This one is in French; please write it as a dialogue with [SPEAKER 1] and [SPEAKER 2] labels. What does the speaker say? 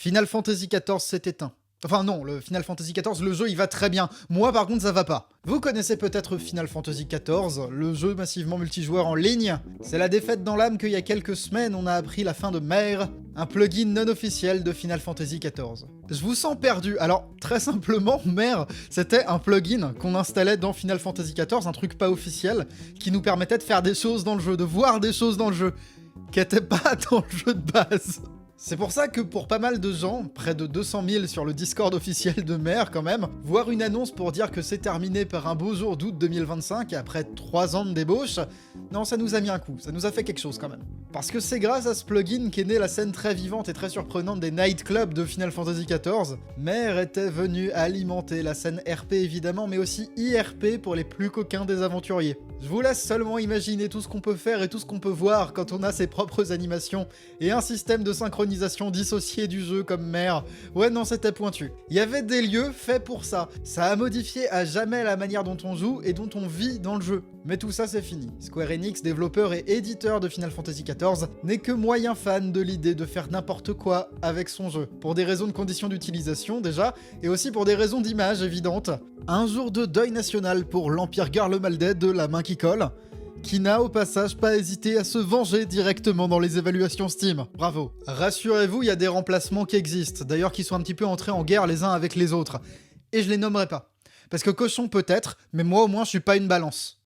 [SPEAKER 1] Final Fantasy XIV s'est éteint. Enfin non, le Final Fantasy XIV, le jeu il va très bien. Moi par contre ça va pas. Vous connaissez peut-être Final Fantasy XIV, le jeu massivement multijoueur en ligne. C'est la défaite dans l'âme qu'il y a quelques semaines on a appris la fin de Mare, un plugin non officiel de Final Fantasy XIV. Je vous sens perdu. Alors très simplement, Mare, c'était un plugin qu'on installait dans Final Fantasy XIV, un truc pas officiel, qui nous permettait de faire des choses dans le jeu, de voir des choses dans le jeu, qui n'étaient pas dans le jeu de base. C'est pour ça que pour pas mal de gens, près de 200 000 sur le Discord officiel de Mare quand même, voir une annonce pour dire que c'est terminé par un beau jour d'août 2025 après 3 ans de débauche, non ça nous a mis un coup, ça nous a fait quelque chose quand même. Parce que c'est grâce à ce plugin qu'est née la scène très vivante et très surprenante des nightclubs de Final Fantasy XIV. Mare était venu alimenter la scène RP évidemment, mais aussi IRP pour les plus coquins des aventuriers. Je vous laisse seulement imaginer tout ce qu'on peut faire et tout ce qu'on peut voir quand on a ses propres animations et un système de synchronisation dissocié du jeu comme Mare. Ouais non, c'était pointu. Il y avait des lieux faits pour ça. Ça a modifié à jamais la manière dont on joue et dont on vit dans le jeu. Mais tout ça c'est fini. Square Enix, développeur et éditeur de Final Fantasy XIV, n'est que moyen fan de l'idée de faire n'importe quoi avec son jeu. Pour des raisons de conditions d'utilisation déjà, et aussi pour des raisons d'image évidentes. Un jour de deuil national pour l'Empire Garlemaldais de la main qui colle, qui n'a au passage pas hésité à se venger directement dans les évaluations Steam. Bravo. Rassurez-vous, il y a des remplacements qui existent, d'ailleurs qui sont un petit peu entrés en guerre les uns avec les autres. Et je les nommerai pas. Parce que cochon peut-être, mais moi au moins je suis pas une balance.